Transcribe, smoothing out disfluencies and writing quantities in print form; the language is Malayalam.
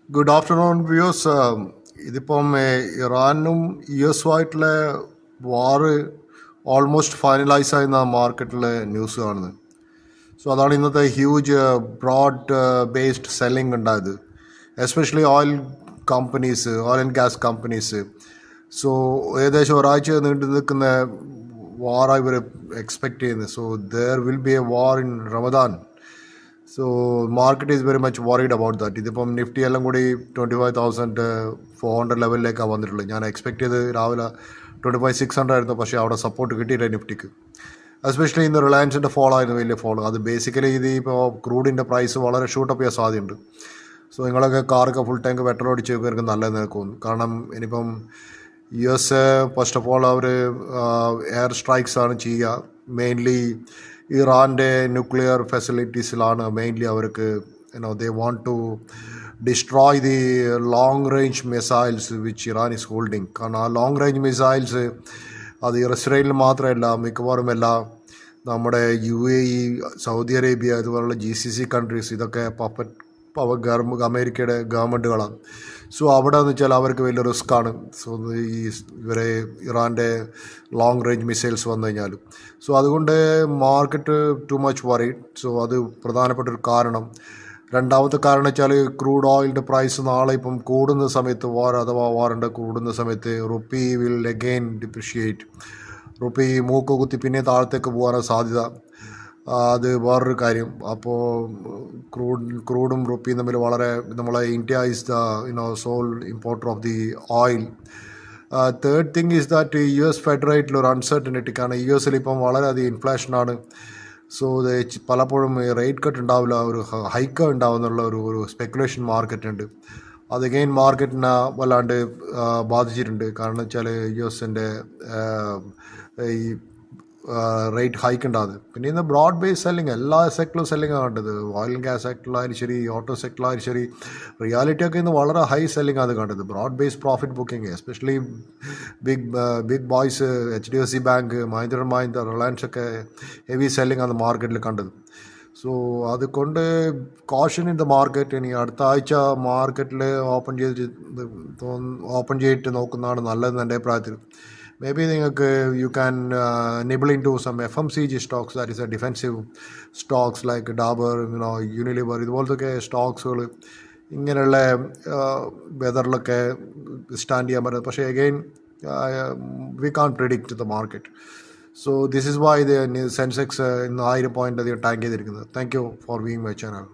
Good afternoon views. ഇതിപ്പം ഇറാനും യു എസുമായിട്ടുള്ള വാറ് ഓൾമോസ്റ്റ് ഫൈനലൈസ് ആയിരുന്ന മാർക്കറ്റിലെ ന്യൂസ് കാണുന്നത്. സോ അതാണ് ഇന്നത്തെ ഹ്യൂജ് ബ്രോഡ് ബേസ്ഡ് സെല്ലിംഗ് ഉണ്ടായത്, especially oil and gas companies. So ഏകദേശം ഒരാഴ്ച നീണ്ടു നിൽക്കുന്ന വാറാണ് ഇവർ എക്സ്പെക്ട് ചെയ്യുന്നത്. So there will be a war in Ramadan. So market is very much worried about that. ഇതിപ്പം നിഫ്റ്റി എല്ലാം കൂടി 25,400 ലെവലിലേക്കാണ് വന്നിട്ടുള്ളത്. ഞാൻ എക്സ്പെക്ട് ചെയ്ത് രാവിലെ 25,600 ആയിരുന്നു, പക്ഷേ അവിടെ സപ്പോർട്ട് കിട്ടിയില്ല നിഫ്റ്റിക്ക്. എസ്പെഷ്യലി ഇന്ന് റിലയൻസിൻ്റെ ഫോൾ ആയിരുന്നു, വലിയ ഫോൾ. അത് ബേസിക്കലി ഇത് ഇപ്പോൾ ക്രൂഡിൻ്റെ പ്രൈസ് വളരെ ഷൂട്ടപ്പ് ചെയ്യാൻ സാധ്യതയുണ്ട്. സോ നിങ്ങളൊക്കെ കാറൊക്കെ ഫുൾ ടാങ്ക് പെട്രോൾ അടിച്ച് വെക്കുന്നവർക്ക് നല്ലതെന്ന് എനിക്ക് തോന്നുന്നു. കാരണം ഇനിയിപ്പം U S first of all അവർ എയർ സ്ട്രൈക്സ് ആണ് ചെയ്യുക. മെയിൻലി ഇറാൻ്റെ ന്യൂക്ലിയർ ഫെസിലിറ്റീസിലാണ് മെയിൻലി അവർക്ക് they want to destroy the long range missiles which Iran is holding. കാരണം ആ ലോങ് റേഞ്ച് മിസൈൽസ് അത് ഇസ്രയേലിൽ മാത്രമല്ല, മിക്കവാറും എല്ലാം നമ്മുടെ UAE, സൗദി അറേബ്യ, ഇതുപോലുള്ള GCC കൺട്രീസ്, ഇതൊക്കെ അമേരിക്കയുടെ ഗവൺമെൻറ്റുകളാണ്. സോ അവിടെ എന്ന് വെച്ചാൽ അവർക്ക് വലിയ റിസ്ക്കാണ്. സോ ഈ ഇവരെ ഇറാൻ്റെ ലോങ് റേഞ്ച് മിസൈൽസ് വന്നു കഴിഞ്ഞാൽ. സോ അതുകൊണ്ട് market too much worried. So അത് പ്രധാനപ്പെട്ടൊരു കാരണം. രണ്ടാമത്തെ കാരണം വെച്ചാൽ ക്രൂഡ് ഓയിലിൻ്റെ പ്രൈസ് നാളെ ഇപ്പം കൂടുന്ന സമയത്ത് വാറിൻ്റെ കൂടുന്ന സമയത്ത് rupee will again depreciate. Rupee മൂക്ക് കുത്തി പിന്നെ താഴത്തേക്ക് പോകാനാണ് സാധ്യത. അത് വേറൊരു കാര്യം. അപ്പോൾ ക്രൂഡും റുപ്പിയും തമ്മിൽ വളരെ, നമ്മളെ India is the sole importer of the oil. Third thing is that US fed റേറ്റിൽ ഒരു അൺസർട്ടനിറ്റി. കാരണം US ഇപ്പം വളരെയധികം ഇൻഫ്ലേഷനാണ്. സോ പലപ്പോഴും റേറ്റ് കട്ട് ഉണ്ടാവില്ല, ഒരു ഹൈക്ക് ഉണ്ടാവുന്നുള്ള ഒരു സ്പെക്കുലേഷൻ മാർക്കറ്റ് ഉണ്ട്. അത് അഗെയിൻ മാർക്കറ്റിനെ വല്ലാണ്ട് ബാധിച്ചിട്ടുണ്ട്. കാരണം വെച്ചാൽ US ഈ റേറ്റ് ഹൈക്ക് ഉണ്ടാകുന്നത്. പിന്നെ ഇന്ന് ബ്രോഡ് ബേസ് സെല്ലിങ്, എല്ലാ സെക്ടറിലും സെല്ലിങ്ങാണ് കണ്ടത്. ഓയിൽ ആൻഡ് ഗ്യാസ് സെക്ടറിലായാലും ശരി, ഓട്ടോ സെക്ടറിലായാലും ശരി, റിയാലിറ്റി ഒക്കെ ഇന്ന് വളരെ ഹൈ സെല്ലിംഗ് ആണ് കണ്ടത്. Broad base profit booking, especially big boys, HDFC bank, Mahindra, Reliance ഒക്കെ ഹെവി സെല്ലിംഗ് ആണ് മാർക്കറ്റിൽ കണ്ടത്. സോ അതുകൊണ്ട് കോഷൻ ഇൻ ദ മാർക്കറ്റ്. ഇനി അടുത്ത ആഴ്ച മാർക്കറ്റിൽ ഓപ്പൺ ചെയ്തിട്ട് നോക്കുന്നതാണ് നല്ലതെന്ന് എൻ്റെ അഭിപ്രായത്തിൽ. മേ ബി നിങ്ങൾക്ക് you can nibble into some FMCG stocks, that is a defensive stocks like Dabur, Unilever, ഇതുപോലത്തെ സ്റ്റോക്സുകൾ ഇങ്ങനെയുള്ള വെതറിലൊക്കെ സ്റ്റാൻഡ് ചെയ്യാൻ പറ്റുന്നത്. പക്ഷേ again we can't predict the market. So this is why the Sensex ഇന്ന് 1000 പോയിൻ്റ് അധികം ടാങ്ക് ചെയ്തിരിക്കുന്നത്. Thank you for being my channel.